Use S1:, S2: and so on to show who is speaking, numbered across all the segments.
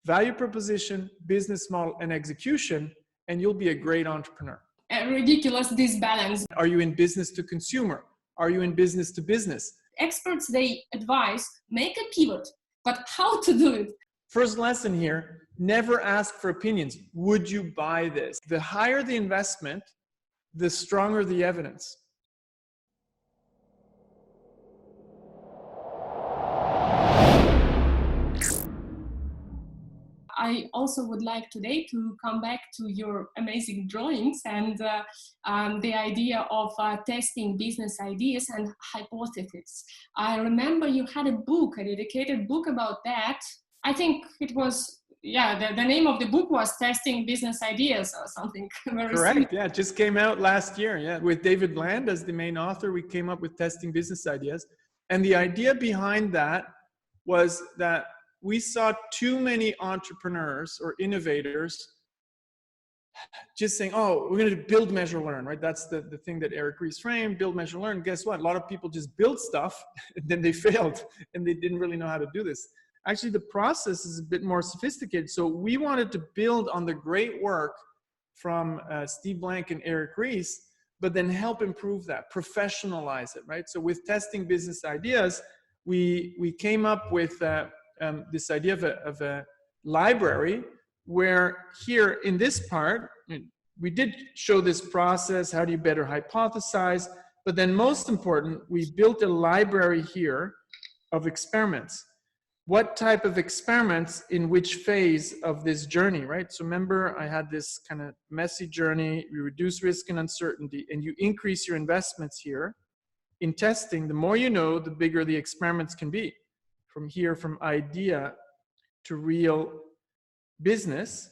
S1: value proposition, business model, and execution, and you'll be a great entrepreneur.
S2: A ridiculous disbalance.
S1: Are you in business to consumer? Are you in business to business?
S2: Experts, they advise, make a pivot, but how to do it?
S1: First lesson here, never ask for opinions. Would you buy this? The higher the investment, the stronger the evidence.
S2: I also would like today to come back to your amazing drawings and the idea of testing business ideas and hypotheses. I remember you had a book, a dedicated book about that. I think it was, yeah, the name of the book was Testing Business Ideas or something.
S1: Correct, yeah, it just came out last year, yeah. With David Bland as the main author, we came up with Testing Business Ideas. And the idea behind that was that we saw too many entrepreneurs or innovators just saying, oh, we're going to build, measure, learn, right? That's the thing that Eric Ries framed, build, measure, learn. Guess what? A lot of people just build stuff and then they failed and they didn't really know how to do this. Actually, the process is a bit more sophisticated. So we wanted to build on the great work from Steve Blank and Eric Ries, but then help improve that, professionalize it, right? So with Testing Business Ideas, we came up with this idea of a library where here in this part, we did show this process, how do you better hypothesize, but then most important, we built a library here of experiments. What type of experiments in which phase of this journey, right? So remember, I had this kind of messy journey, you reduce risk and uncertainty, and you increase your investments here. In testing, the more you know, the bigger the experiments can be. From here, from idea to real business.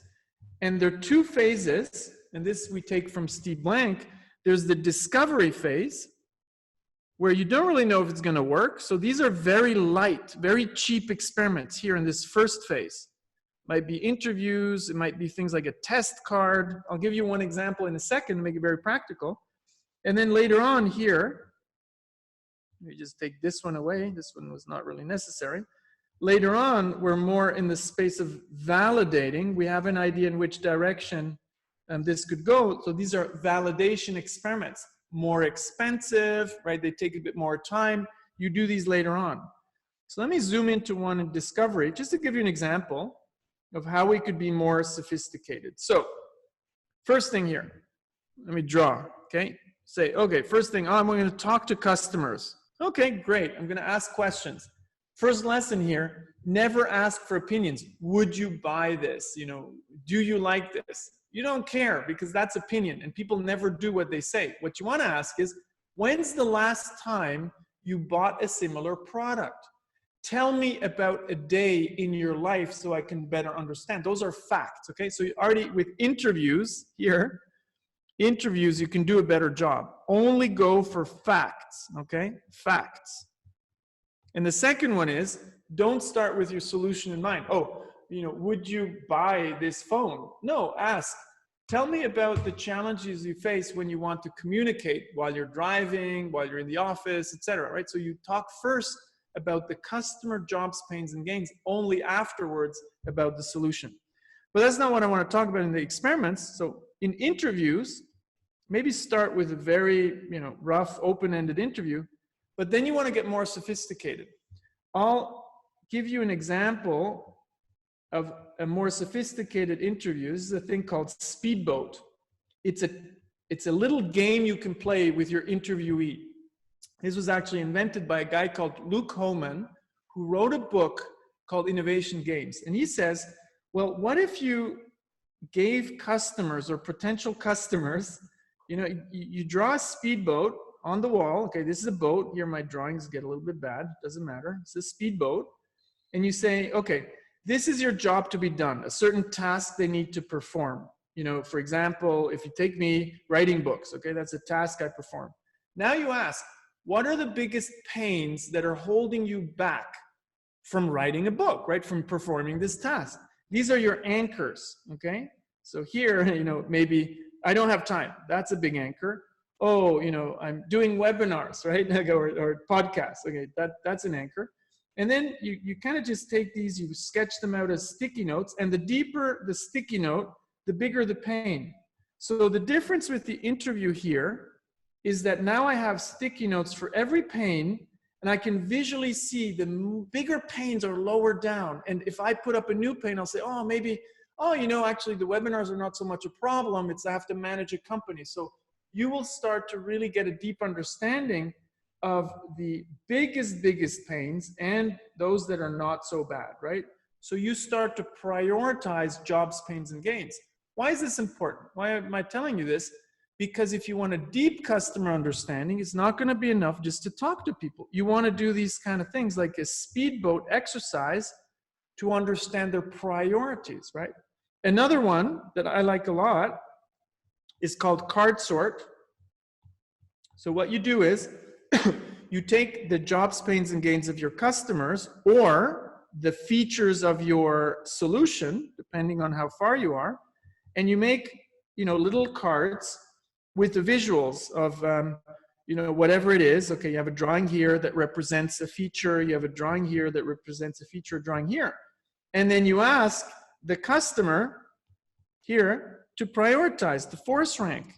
S1: And there are two phases, and this we take from Steve Blank. There's the discovery phase, where you don't really know if it's going to work. So these are very light, very cheap experiments here in this first phase. Might be interviews, it might be things like a test card. I'll give you one example in a second to make it very practical. And then later on here, let me just take this one away. This one was not really necessary. Later on, we're more in the space of validating. We have an idea in which direction this could go. So these are validation experiments. More expensive, right? They take a bit more time. You do these later on. So let me zoom into one in discovery, just to give you an example of how we could be more sophisticated. So first thing here, let me draw, okay? Say, okay, first thing, I'm going to talk to customers. Okay, great. I'm going to ask questions. First lesson here, never ask for opinions. Would you buy this? You know, do you like this? You don't care because that's opinion and people never do what they say. What you want to ask is, when's the last time you bought a similar product? Tell me about a day in your life so I can better understand. Those are facts, okay? So you already, with interviews here, interviews, you can do a better job. Only go for facts, okay? Facts. And the second one is, don't start with your solution in mind. Oh, you know, would you buy this phone? No, ask. Tell me about the challenges you face when you want to communicate while you're driving, while you're in the office, etc. Right? So you talk first about the customer jobs, pains, and gains, only afterwards about the solution. But that's not what I want to talk about in the experiments. So in interviews, maybe start with a very, rough, open-ended interview, but then you want to get more sophisticated. I'll give you an example of a more sophisticated interview. This is a thing called Speedboat. It's a little game you can play with your interviewee. This was actually invented by a guy called Luke Hohmann, who wrote a book called Innovation Games. And he says, well, what if you gave customers or potential customers, you draw a speedboat on the wall. Okay, this is a boat. Here my drawings get a little bit bad. Doesn't matter. It's a speedboat. And you say, okay, this is your job to be done, a certain task they need to perform. For example, if you take me writing books, okay, that's a task I perform. Now you ask, what are the biggest pains that are holding you back from writing a book, right? From performing this task? These are your anchors, okay? So here, maybe I don't have time. That's a big anchor. Oh, I'm doing webinars, right? or podcasts. Okay, that's an anchor. And then you kind of just take these, you sketch them out as sticky notes, and the deeper the sticky note, the bigger the pain. So the difference with the interview here is that now I have sticky notes for every pain, and I can visually see the bigger pains are lower down. And if I put up a new pain, I'll say, oh, maybe, oh, you know, actually the webinars are not so much a problem. It's I have to manage a company. So you will start to really get a deep understanding of the biggest pains and those that are not so bad, right? So you start to prioritize jobs, pains, and gains. Why is this important? Why am I telling you this? Because if you want a deep customer understanding, it's not going to be enough just to talk to people. You want to do these kind of things like a speedboat exercise to understand their priorities, right? Another one that I like a lot is called card sort. So what you do is you take the jobs, pains, and gains of your customers or the features of your solution, depending on how far you are, and you make, you know, little cards with the visuals of, you know, whatever it is. Okay, you have a drawing here that represents a feature. You have a drawing here that represents a feature, a drawing here. And then you ask the customer here to prioritize, to force rank.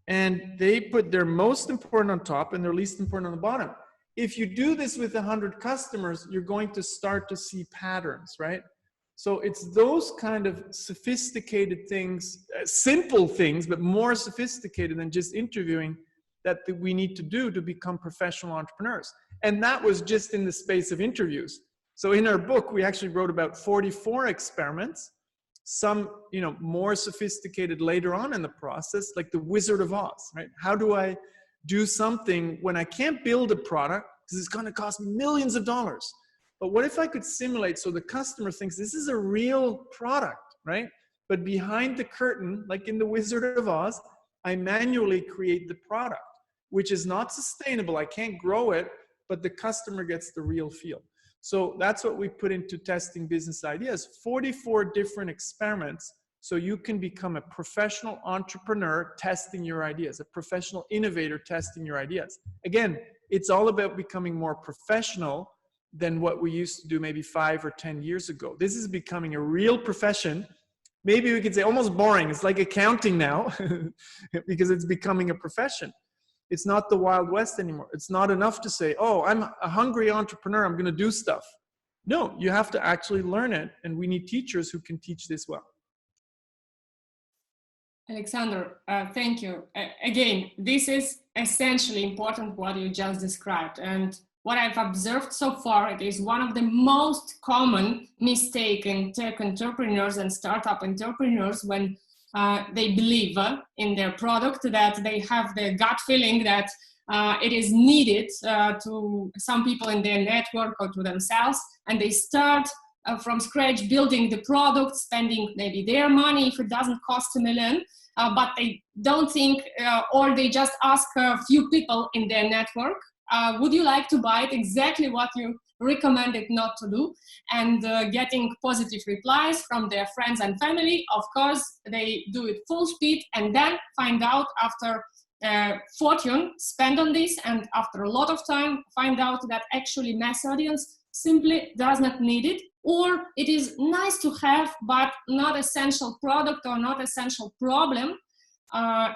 S1: And they put their most important on top and their least important on the bottom. If you do this with 100 customers, you're going to start to see patterns, right? So it's those kind of sophisticated things, simple things, but more sophisticated than just interviewing that we need to do to become professional entrepreneurs. And that was just in the space of interviews. So in our book, we actually wrote about 44 experiments, some, you know, more sophisticated later on in the process, like the Wizard of Oz, right? How do I do something when I can't build a product because it's going to cost millions of dollars? But what if I could simulate so the customer thinks this is a real product, right? But behind the curtain, like in the Wizard of Oz, I manually create the product, which is not sustainable. I can't grow it, but the customer gets the real feel. So that's what we put into testing business ideas, 44 different experiments, so you can become a professional entrepreneur testing your ideas, a professional innovator testing your ideas. Again, it's all about becoming more professional than what we used to do maybe 5 or 10 years ago. This is becoming a real profession. Maybe we could say almost boring. It's like accounting now because it's becoming a profession. It's not the Wild West anymore. It's not enough to say, oh, I'm a hungry entrepreneur, I'm going to do stuff. No, you have to actually learn it, and we need teachers who can teach this well.
S2: Alexander, thank you. Again, this is essentially important what you just described. And what I've observed so far, it is one of the most common mistakes in tech entrepreneurs and startup entrepreneurs when they believe in their product, that they have the gut feeling that it is needed to some people in their network or to themselves, and they start from scratch building the product, spending maybe their money if it doesn't cost $1 million, but they don't think, or they just ask a few people in their network, would you like to buy it? Exactly what you recommended not to do, and getting positive replies from their friends and family. Of course, they do it full speed and then find out after fortune spent on this, and after a lot of time find out that actually mass audience simply does not need it, or it is nice to have but not essential product or not essential problem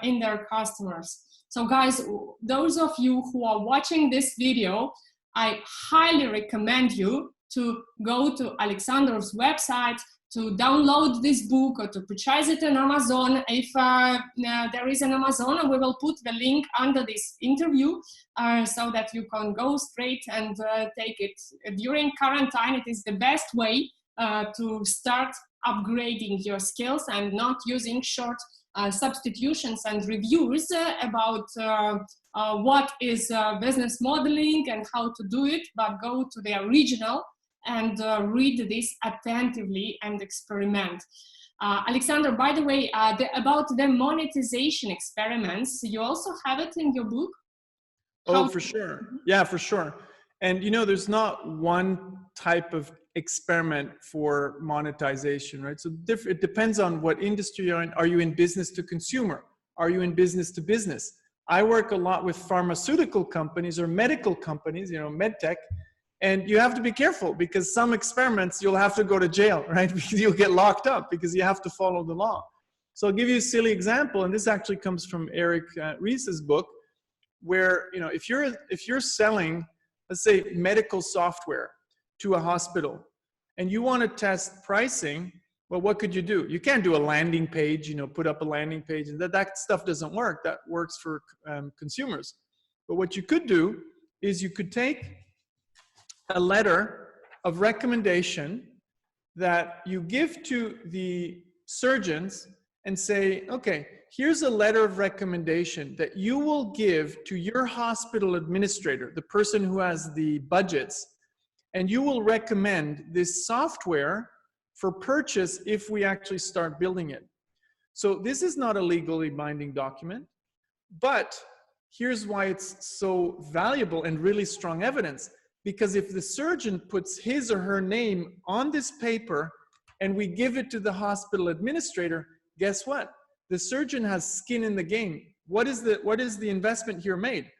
S2: in their customers. So guys, those of you who are watching this video, I highly recommend you to go to Alexander's website, to download this book or to purchase it on Amazon. If there is an Amazon, we will put the link under this interview so that you can go straight and take it. During quarantine, it is the best way to start upgrading your skills and not using short substitutions and reviews about what is business modeling and how to do it, but go to the original and read this attentively and experiment. Alexander, by the way, about the monetization experiments, you also have it in your book?
S1: Oh, for sure. Yeah, for sure. And you know, there's not one type of experiment for monetization, right? So it depends on what industry you're in. Are you in business to consumer? Are you in business to business? I work a lot with pharmaceutical companies or medical companies, you know, med tech, And you have to be careful because some experiments you'll have to go to jail, right? Because you'll get locked up because you have to follow the law. So I'll give you a silly example, and this actually comes from Eric Ries's book, where if you're selling, let's say, medical software to a hospital, and you want to test pricing, well, what could you do? You can't do a landing page, put up a landing page, and that stuff doesn't work. That works for consumers. But what you could do is you could take a letter of recommendation that you give to the surgeons and say, okay, here's a letter of recommendation that you will give to your hospital administrator, the person who has the budgets, and you will recommend this software for purchase if we actually start building it. So this is not a legally binding document, but here's why it's so valuable and really strong evidence. Because if the surgeon puts his or her name on this paper and we give it to the hospital administrator, guess what? The surgeon has skin in the game. What is the investment here made?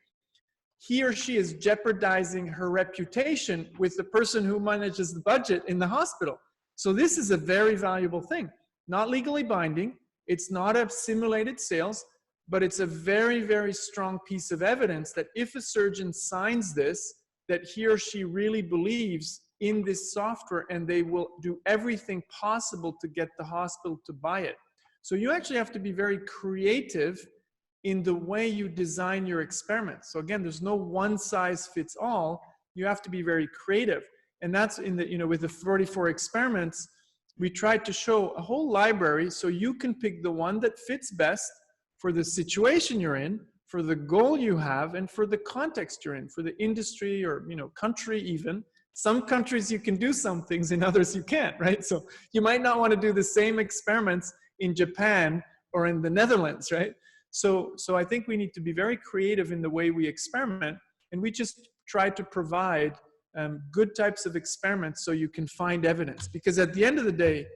S1: He or she is jeopardizing her reputation with the person who manages the budget in the hospital. So this is a very valuable thing. Not legally binding. It's not a simulated sales, but it's a very, very strong piece of evidence that if a surgeon signs this, that he or she really believes in this software and they will do everything possible to get the hospital to buy it. So you actually have to be very creative in the way you design your experiments. So again, there's no one size fits all. You have to be very creative. And that's in the, with the 44 experiments, we tried to show a whole library so you can pick the one that fits best for the situation you're in, for the goal you have, and for the context you're in, for the industry or country even. Some countries you can do some things, in others you can't, right? So you might not want to do the same experiments in Japan or in the Netherlands, right? So I think we need to be very creative in the way we experiment, and we just try to provide good types of experiments so you can find evidence. Because at the end of the day,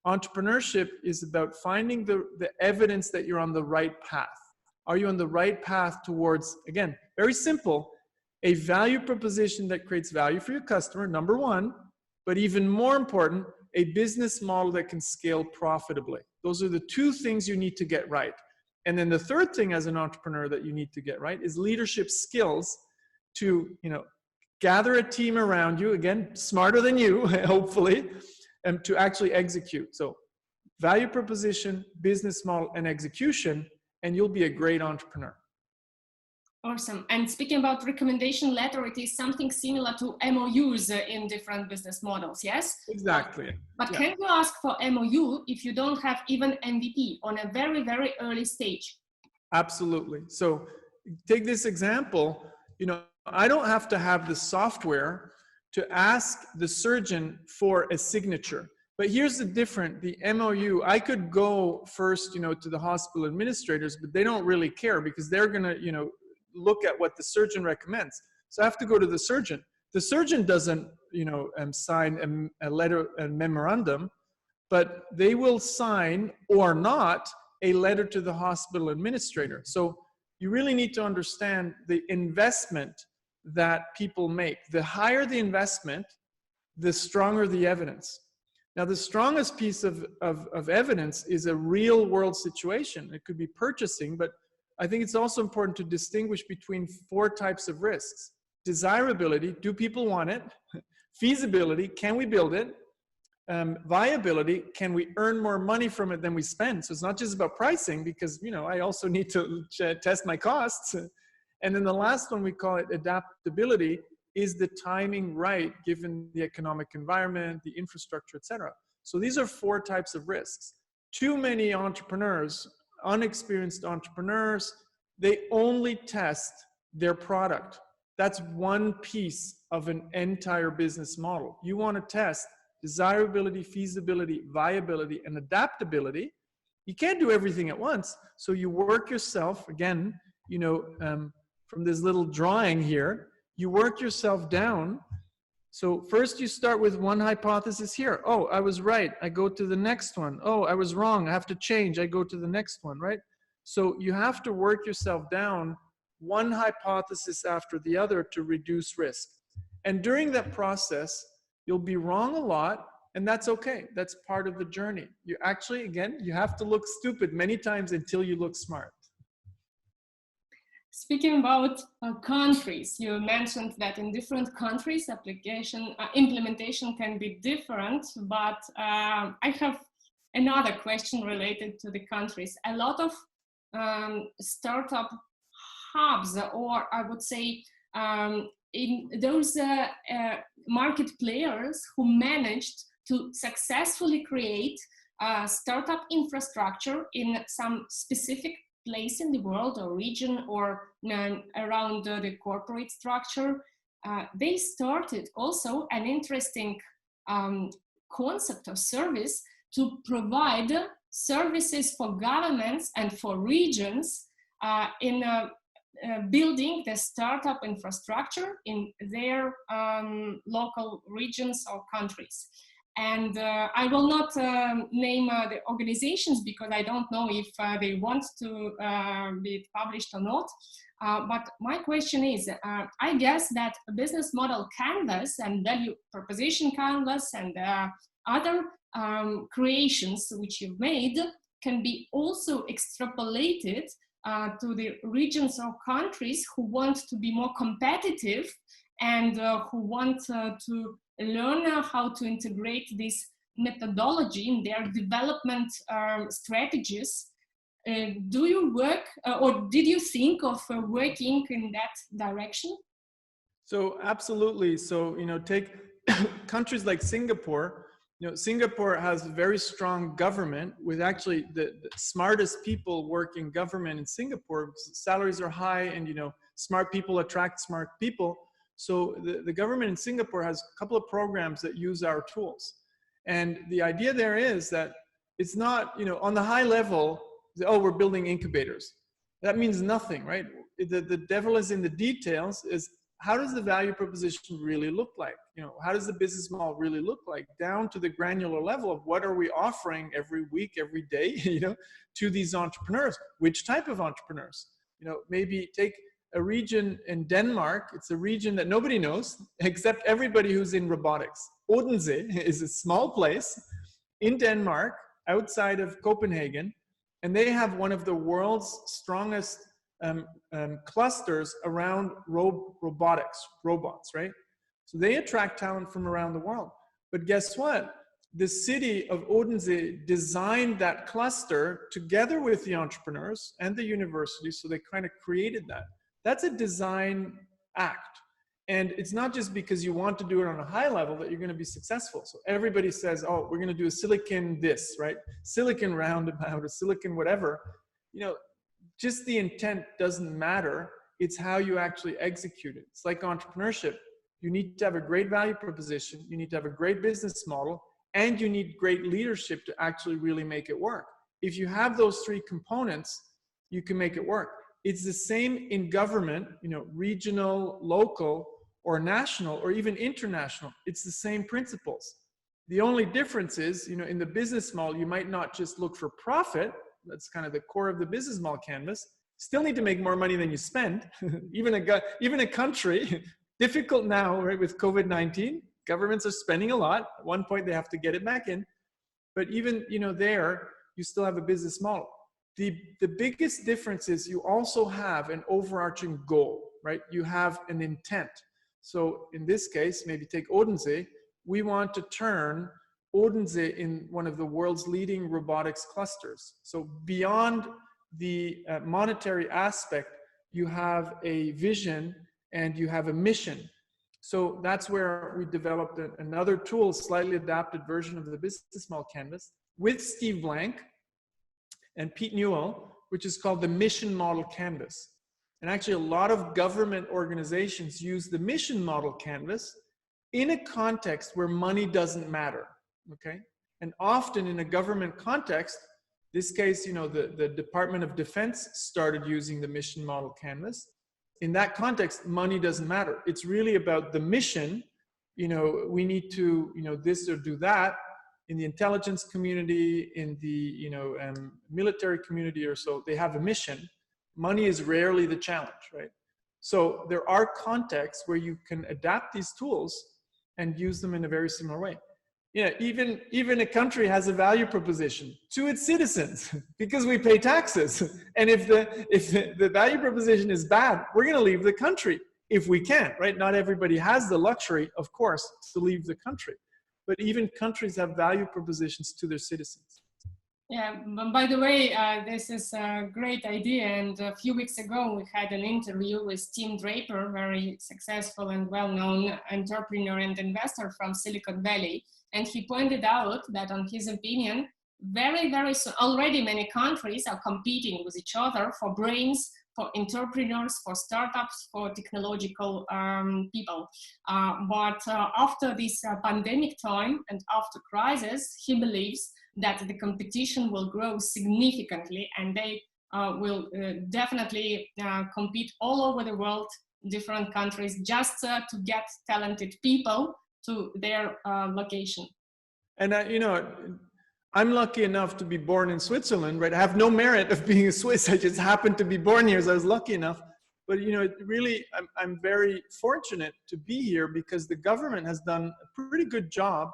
S1: entrepreneurship is about finding the evidence that you're on the right path. Are you on the right path towards, again, very simple, a value proposition that creates value for your customer, number one, but even more important, a business model that can scale profitably. Those are the two things you need to get right. And then the third thing as an entrepreneur that you need to get right is leadership skills to, gather a team around you, again, smarter than you, hopefully, and to actually execute. So value proposition, business model, and execution, and you'll be a great entrepreneur.
S2: Awesome. And speaking about recommendation letter, it is something similar to MOUs in different business models, yes?
S1: Exactly.
S2: But can you ask for MOU if you don't have even MVP on a very, very early stage?
S1: Absolutely. So take this example, I don't have to have the software to ask the surgeon for a signature. But here's the difference, the MOU, I could go first, to the hospital administrators, but they don't really care because they're going to, look at what the surgeon recommends. So I have to go to the surgeon. The surgeon doesn't, sign a letter, a memorandum, but they will sign or not a letter to the hospital administrator. So you really need to understand the investment that people make. The higher the investment, the stronger the evidence. Now, the strongest piece of evidence is a real world situation. It could be purchasing, but I think it's also important to distinguish between 4 types of risks. Desirability, do people want it? Feasibility, can we build it? Viability, can we earn more money from it than we spend? So it's not just about pricing because, I also need to test my costs. And then the last one, we call it adaptability. Is the timing right given the economic environment, the infrastructure, etc.? So these are 4 types of risks. Too many entrepreneurs, unexperienced entrepreneurs, they only test their product. That's one piece of an entire business model. You want to test desirability, feasibility, viability, and adaptability. You can't do everything at once. So you work yourself, again, from this little drawing here, you work yourself down. So first you start with one hypothesis here. Oh, I was right. I go to the next one. Oh, I was wrong. I have to change. I go to the next one, right? So you have to work yourself down one hypothesis after the other to reduce risk. And during that process, you'll be wrong a lot, and that's okay. That's part of the journey. You actually, again, you have to look stupid many times until you look smart.
S2: Speaking about countries, you mentioned that in different countries, implementation can be different, but I have another question related to the countries. A lot of startup hubs, or I would say in those market players who managed to successfully create startup infrastructure in some specific place in the world or region or around the corporate structure, they started also an interesting concept of service to provide services for governments and for regions in building the startup infrastructure in their local regions or countries. And I will not name the organizations because I don't know if they want to be published or not. But my question is, I guess that a business model canvas and value proposition canvas and other creations which you've made can be also extrapolated to the regions or countries who want to be more competitive and who want to learn how to integrate this methodology in their development strategies. Do you work or did you think of working in that direction?
S1: So absolutely. So, take countries like Singapore. Singapore has a very strong government with actually the smartest people work in government in Singapore. Salaries are high and, smart people attract smart people. So the government in Singapore has a couple of programs that use our tools. And the idea there is that it's not, on the high level, oh, we're building incubators. That means nothing, right? The devil is in the details. Is how does the value proposition really look like? How does the business model really look like, down to the granular level of what are we offering every week, every day, to these entrepreneurs? Which type of entrepreneurs? Maybe take a region in Denmark. It's a region that nobody knows except everybody who's in robotics. Odense is a small place in Denmark outside of Copenhagen, and they have one of the world's strongest clusters around robotics, robots, right? So they attract talent from around the world. But guess what? The city of Odense designed that cluster together with the entrepreneurs and the university, so they kind of created that. That's a design act. And it's not just because you want to do it on a high level that you're going to be successful. So everybody says, oh, we're going to do a silicon this, right? Silicon roundabout or silicon whatever. Just the intent doesn't matter. It's how you actually execute it. It's like entrepreneurship. You need to have a great value proposition. You need to have a great business model, and you need great leadership to actually really make it work. If you have those three components, you can make it work. It's the same in government, regional, local, or national, or even international. It's the same principles. The only difference is, in the business model, you might not just look for profit. That's kind of the core of the business model canvas. Still need to make more money than you spend. even a country, difficult now, right, with COVID-19, governments are spending a lot. At one point, they have to get it back in. But even, there, you still have a business model. The biggest difference is you also have an overarching goal, right? You have an intent. So in this case, maybe take Odense. We want to turn Odense in one of the world's leading robotics clusters. So beyond the monetary aspect, you have a vision and you have a mission. So that's where we developed another tool, slightly adapted version of the business model canvas with Steve Blank and Pete Newell, which is called the Mission Model Canvas. And actually a lot of government organizations use the Mission Model Canvas in a context where money doesn't matter, okay? And often in a government context, this case, the Department of Defense started using the Mission Model Canvas. In that context, money doesn't matter. It's really about the mission. We need to, this or do that. In the intelligence community, in the military community or so, they have a mission. Money is rarely the challenge, right? So there are contexts where you can adapt these tools and use them in a very similar way. Yeah, even a country has a value proposition to its citizens because we pay taxes. And if the value proposition is bad, we're going to leave the country if we can, right? Not everybody has the luxury, of course, to leave the country, but even countries have value propositions to their citizens.
S2: Yeah, but by the way, this is a great idea. And a few weeks ago, we had an interview with Tim Draper, very successful and well-known entrepreneur and investor from Silicon Valley. And he pointed out that, on his opinion, very soon, already many countries are competing with each other for brains, for entrepreneurs, for startups, for technological people. But after this pandemic time and after crisis, he believes that the competition will grow significantly, and they will definitely compete all over the world, different countries, just to get talented people to their location.
S1: And you know, I'm lucky enough to be born in Switzerland, right? I have no merit of being a Swiss. I just happened to be born here, so I was lucky enough. But you know, really, I'm very fortunate to be here because the government has done a pretty good job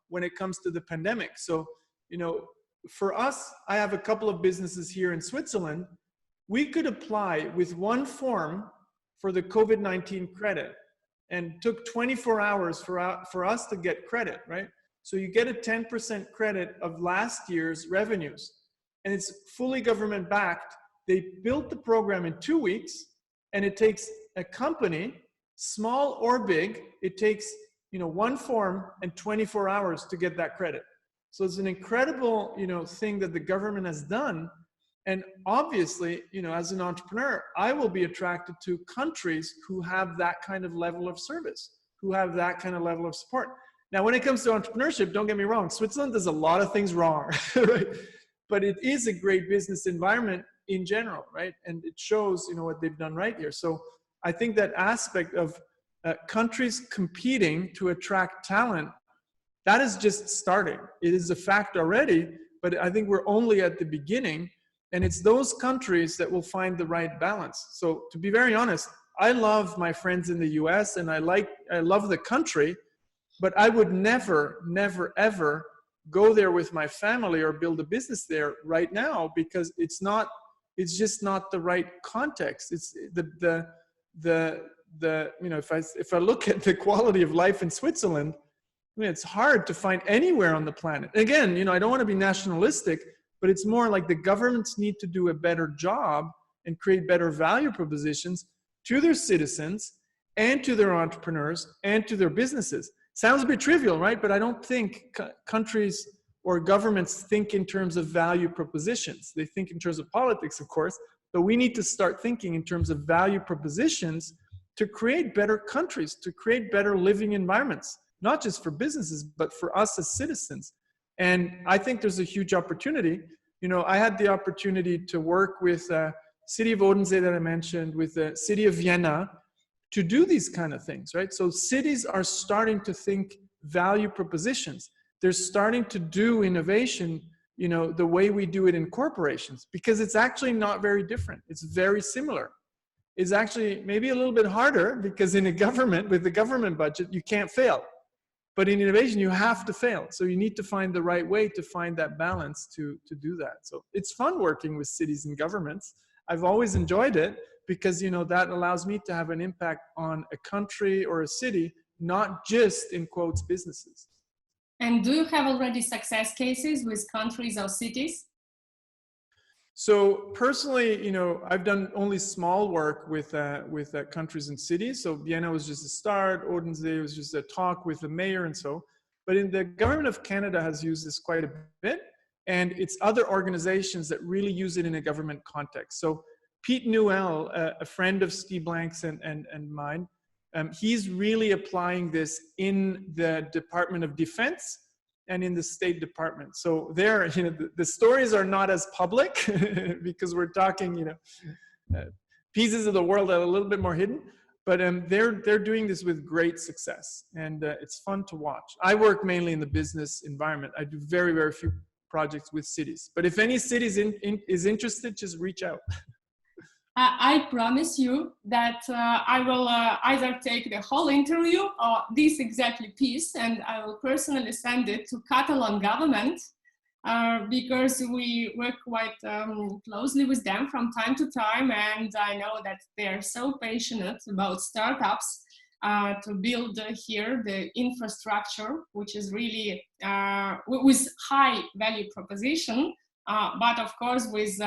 S1: when it comes to the pandemic. So, you know, for us, I have a couple of businesses here in Switzerland. We could apply with one form for the COVID-19 credit, and took 24 hours for us to get credit, right? So you get a 10% credit of last year's revenues, and it's fully government backed. They built the program in 2 weeks, and it takes a company, small or big, it takes, you know, one form and 24 hours to get that credit. So it's an incredible, you know, thing that the government has done. And obviously, you know, as an entrepreneur, I will be attracted to countries who have that kind of level of service, who have that kind of level of support. Now, when it comes to entrepreneurship, don't get me wrong, Switzerland does a lot of things wrong, right? But it is a great business environment in general, right? And it shows, you know, what they've done right here. So I think that aspect of countries competing to attract talent, that is just starting. It is a fact already, but I think we're only at the beginning. And it's those countries that will find the right balance. So to be very honest, I love my friends in the US and I love the country, but I would never, ever go there with my family or build a business there right now, because it's just not the right context. It's the you know, if I look at the quality of life in Switzerland, I mean, it's hard to find anywhere on the planet. Again, you know, I don't want to be nationalistic, but it's more like the governments need to do a better job and create better value propositions to their citizens and to their entrepreneurs and to their businesses. Sounds a bit trivial, right? But I don't think countries or governments think in terms of value propositions. They think in terms of politics, of course, but we need to start thinking in terms of value propositions to create better countries, to create better living environments, not just for businesses, but for us as citizens. And I think there's a huge opportunity. You know, I had the opportunity to work with the city of Odense that I mentioned, with the city of Vienna, to do these kind of things, right? So cities are starting to think value propositions. They're starting to do innovation, you know, the way we do it in corporations, because it's actually not very different. It's very similar. It's actually maybe a little bit harder, because in a government, with the government budget, you can't fail. But in innovation, you have to fail. So you need to find the right way to find that balance to do that. So it's fun working with cities and governments. I've always enjoyed it, because, you know, that allows me to have an impact on a country or a city, not just, in quotes, businesses.
S2: And do you have already success cases with countries or cities?
S1: So personally, you know, I've done only small work with countries and cities. So Vienna was just a start. Odense was just a talk with the mayor and so. But in the government of Canada has used this quite a bit. And it's other organizations that really use it in a government context. So Pete Newell, a friend of Steve Blank's and mine, he's really applying this in the Department of Defense and in the State Department. So there, you know, the stories are not as public because we're talking, you know, pieces of the world that are a little bit more hidden, but they're doing this with great success, and it's fun to watch. I work mainly in the business environment. I do very, very few projects with cities, but if any city is interested, just reach out.
S2: I promise you that I will either take the whole interview or this exactly piece, and I will personally send it to Catalan government because we work quite closely with them from time to time, and I know that they are so passionate about startups to build here the infrastructure, which is really with high value proposition, but of course with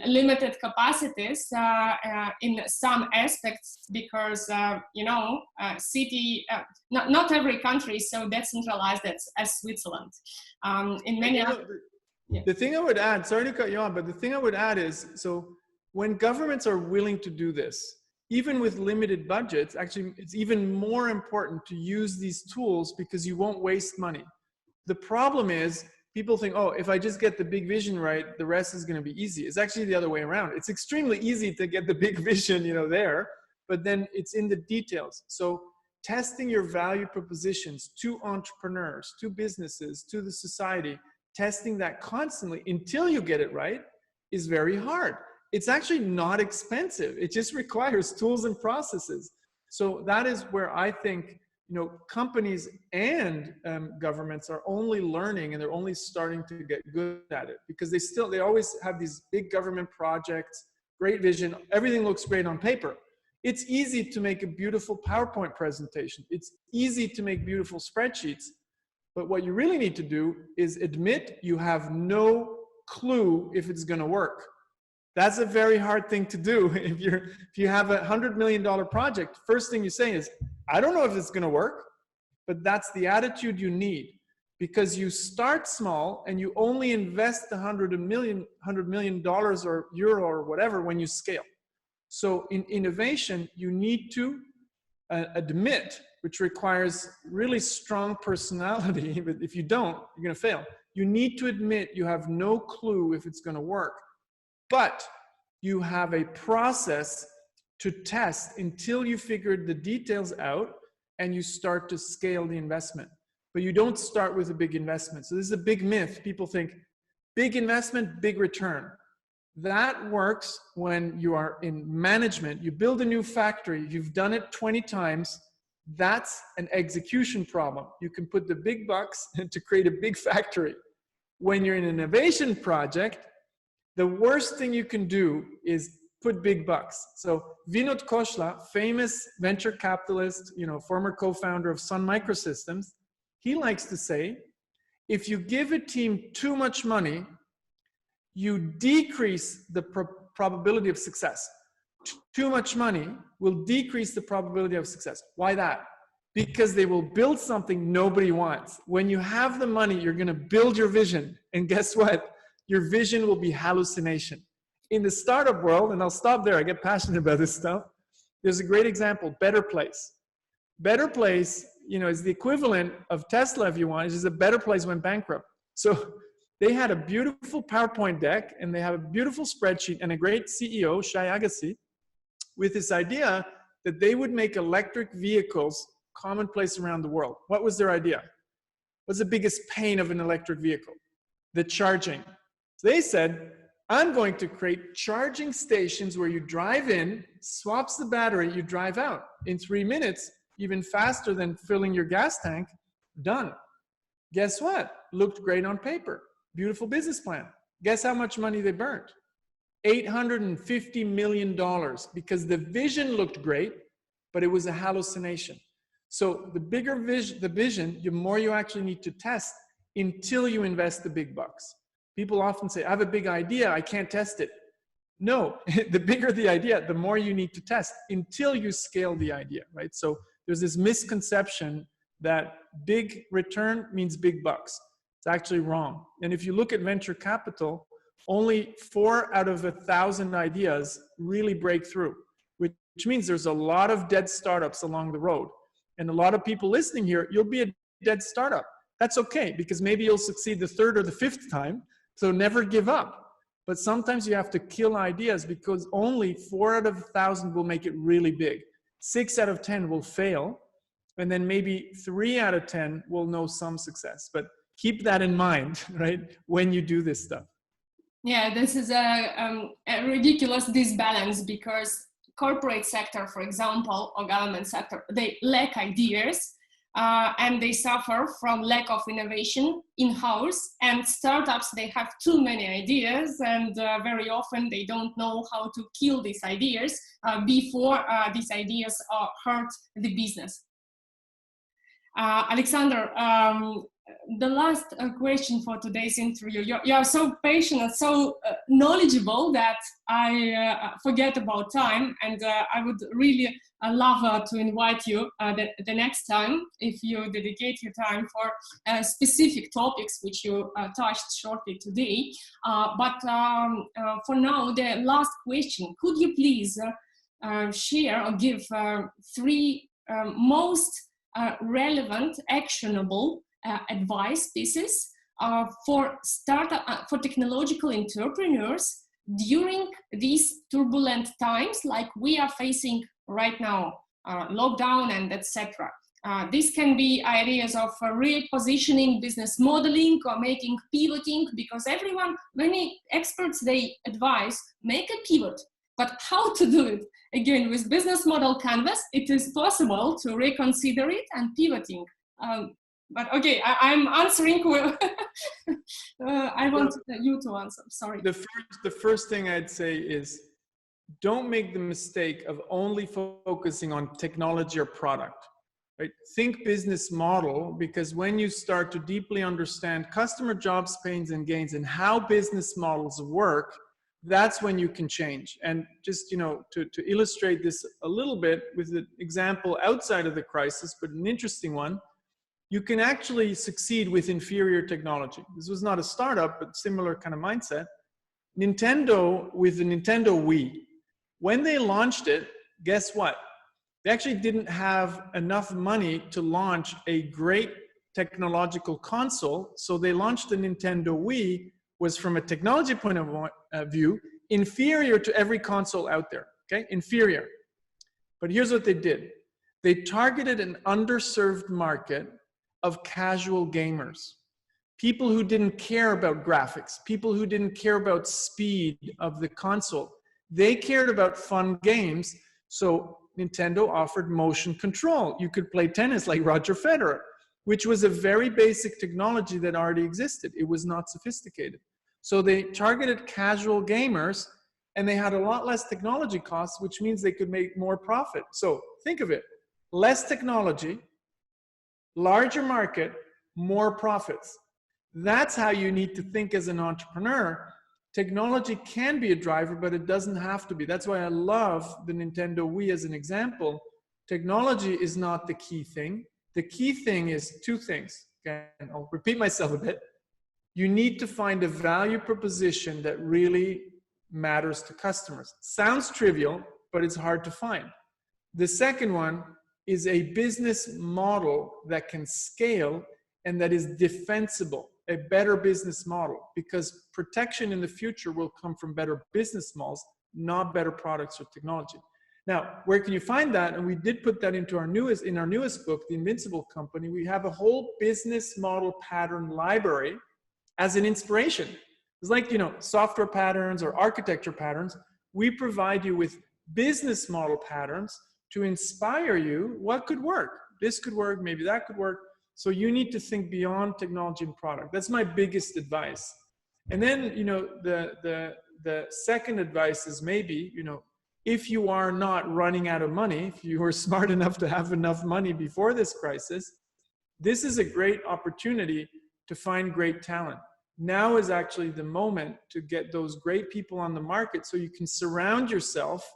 S2: limited capacities in some aspects, because not every country is so decentralized as Switzerland. In many other,
S1: the thing I would add, sorry to cut you off, but the thing I would add is, so when governments are willing to do this, even with limited budgets, actually it's even more important to use these tools because you won't waste money. The problem is, people think, oh, if I just get the big vision right, the rest is going to be easy. It's actually the other way around. It's extremely easy to get the big vision, there, but then it's in the details. So testing your value propositions to entrepreneurs, to businesses, to the society, testing that constantly until you get it right is very hard. It's actually not expensive. It just requires tools and processes. So that is where I think companies and governments are only learning, and they're only starting to get good at it, because they always have these big government projects, great vision, everything looks great on paper. It's easy to make a beautiful PowerPoint presentation. It's easy to make beautiful spreadsheets. But what you really need to do is admit you have no clue if it's going to work. That's a very hard thing to do. If you have a $100 million project, first thing you say is, I don't know if it's going to work, but that's the attitude you need, because you start small and you only invest $100 million or euro or whatever when you scale. So in innovation, you need to admit, which requires really strong personality, but if you don't, you're going to fail. You need to admit you have no clue if it's going to work, but you have a process to test until you figured the details out and you start to scale the investment. But you don't start with a big investment. So this is a big myth. People think big investment, big return. That works when you are in management. You build a new factory, you've done it 20 times. That's an execution problem. You can put the big bucks to create a big factory. When you're in an innovation project, the worst thing you can do is put big bucks. So Vinod Khosla, famous venture capitalist, former co-founder of Sun Microsystems, he likes to say, if you give a team too much money, you decrease the probability of success. Too much money will decrease the probability of success. Why that? Because they will build something nobody wants. When you have the money, you're going to build your vision. And guess what? Your vision will be hallucination. In the startup world, and I'll stop there, I get passionate about this stuff. There's a great example, Better Place. Better Place, is the equivalent of Tesla, if you want. It's just a Better Place went bankrupt. So they had a beautiful PowerPoint deck, and they have a beautiful spreadsheet, and a great CEO, Shai Agassi, with this idea that they would make electric vehicles commonplace around the world. What was their idea? What's the biggest pain of an electric vehicle? The charging. So they said, I'm going to create charging stations where you drive in, swaps the battery, you drive out. In 3 minutes, even faster than filling your gas tank, done. Guess what? Looked great on paper. Beautiful business plan. Guess how much money they burnt? $850 million, because the vision looked great, but it was a hallucination. So the bigger the vision, the more you actually need to test until you invest the big bucks. People often say, I have a big idea, I can't test it. No, the bigger the idea, the more you need to test until you scale the idea, right? So there's this misconception that big return means big bucks. It's actually wrong. And if you look at venture capital, only 4 out of 1,000 ideas really break through, which means there's a lot of dead startups along the road. And a lot of people listening here, you'll be a dead startup. That's okay, because maybe you'll succeed the 3rd or the 5th time. So never give up. But sometimes you have to kill ideas, because only 4 out of 1,000 will make it really big. 6 out of 10 will fail. And then maybe 3 out of 10 will know some success. But keep that in mind, right, when you do this stuff.
S2: Yeah, this is a ridiculous disbalance because corporate sector, for example, or government sector, they lack ideas and they suffer from lack of innovation in-house. And startups, they have too many ideas and very often they don't know how to kill these ideas before these ideas hurt the business. Alexander, the last question for today's interview. You're so patient and so knowledgeable that I forget about time, and I would really love to invite you the next time if you dedicate your time for specific topics which you touched shortly today. But for now, the last question, could you please share or give three most relevant, actionable advice pieces for for technological entrepreneurs during these turbulent times like we are facing right now, lockdown and etc. This can be ideas of repositioning, business modeling, or making pivoting, because many experts, they advise make a pivot, but how to do it? Again, with business model canvas, it is possible to reconsider it and pivoting. But okay, I'm answering. I want you to answer. Sorry.
S1: The first thing I'd say is don't make the mistake of only focusing on technology or product. Right? Think business model, because when you start to deeply understand customer jobs, pains, and gains, and how business models work, that's when you can change. And just, to illustrate this a little bit with an example outside of the crisis, but an interesting one, you can actually succeed with inferior technology. This was not a startup, but similar kind of mindset. Nintendo, with the Nintendo Wii, when they launched it, guess what? They actually didn't have enough money to launch a great technological console, so they launched the Nintendo Wii, was from a technology point of view, inferior to every console out there, okay? Inferior. But here's what they did. They targeted an underserved market of casual gamers. People who didn't care about graphics, people who didn't care about speed of the console. They cared about fun games, so Nintendo offered motion control. You could play tennis like Roger Federer, which was a very basic technology that already existed. It was not sophisticated. So they targeted casual gamers, and they had a lot less technology costs, which means they could make more profit. So think of it, less technology, larger market, more profits. That's how you need to think as an entrepreneur. Technology can be a driver, but it doesn't have to be. That's why I love the Nintendo Wii as an example. Technology is not the key thing. The key thing is two things. Again, I'll repeat myself a bit. You need to find a value proposition that really matters to customers. Sounds trivial, but it's hard to find. The second one is a business model that can scale and that is defensible, a better business model, because protection in the future will come from better business models, not better products or technology. Now, where can you find that? And we did put that into our newest book, The Invincible Company. We have a whole business model pattern library as an inspiration. It's like, software patterns or architecture patterns. We provide you with business model patterns to inspire you. What could work? This could work, maybe that could work. So you need to think beyond technology and product. That's my biggest advice. And then, the second advice is maybe, if you are not running out of money, if you were smart enough to have enough money before this crisis, this is a great opportunity to find great talent. Now is actually the moment to get those great people on the market, so you can surround yourself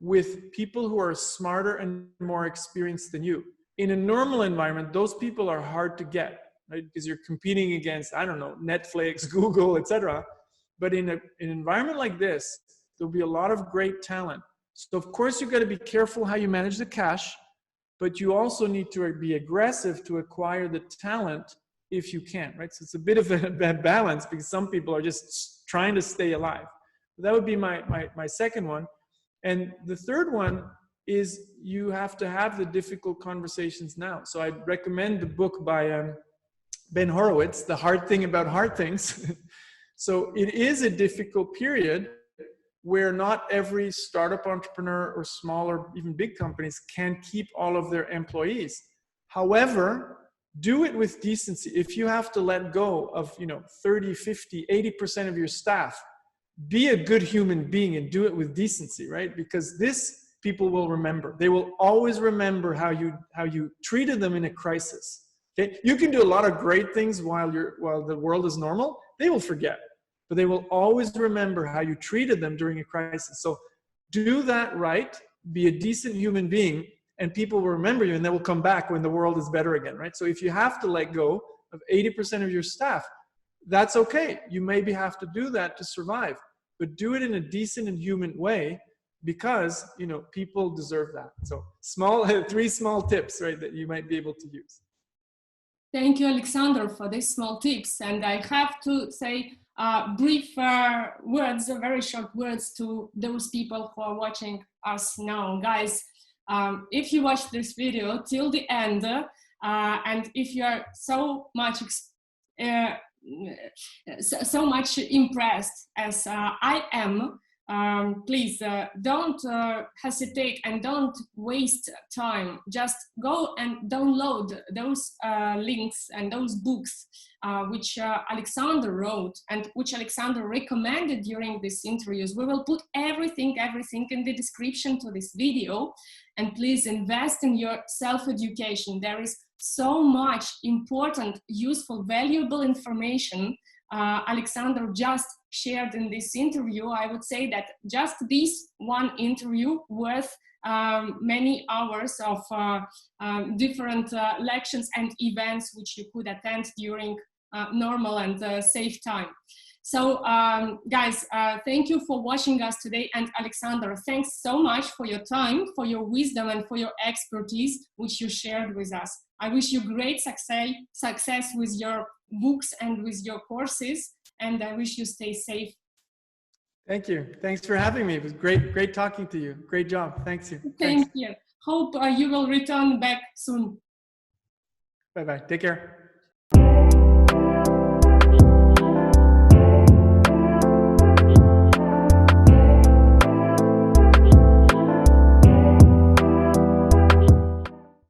S1: with people who are smarter and more experienced than you. In a normal environment, those people are hard to get, right? Because you're competing against, I don't know, Netflix, Google, etc. But in an environment like this, there'll be a lot of great talent. So of course, you've got to be careful how you manage the cash, but you also need to be aggressive to acquire the talent if you can, right? So it's a bit of a bad balance, because some people are just trying to stay alive. That would be my second one. And the third one is you have to have the difficult conversations now. So I'd recommend the book by Ben Horowitz, The Hard Thing About Hard Things. So it is a difficult period where not every startup entrepreneur or small or even big companies can keep all of their employees. However, do it with decency. If you have to let go of 30, 50, 80% of your staff, be a good human being and do it with decency, right? Because this people will remember. They will always remember how you treated them in a crisis. Okay? You can do a lot of great things while the world is normal. They will forget, but they will always remember how you treated them during a crisis. So do that right, be a decent human being, and people will remember you, and they will come back when the world is better again, right? So if you have to let go of 80% of your staff, that's okay. You maybe have to do that to survive, but do it in a decent and human way, because people deserve that. So three small tips, right, that you might be able to use.
S2: Thank you, Alexander, for these small tips. And I have to say brief words, very short words to those people who are watching us now. Guys, if you watch this video till the end, and if you are so much impressed as I am, please don't hesitate and don't waste time. Just go and download those links and those books which Alexander wrote and which Alexander recommended during these interviews. We will put everything in the description to this video. And please invest in your self-education. There is so much important, useful, valuable information Alexander just shared in this interview. I would say that just this one interview worth many hours of different lections and events which you could attend during normal and safe time. So guys, thank you for watching us today. And Alexander, thanks so much for your time, for your wisdom, and for your expertise, which you shared with us. I wish you great success with your books and with your courses, and I wish you stay safe.
S1: Thank you. Thanks for having me. It was great talking to you. Great job. Thanks you.
S2: Thank you. Hope you will return back soon.
S1: Bye-bye. Take care.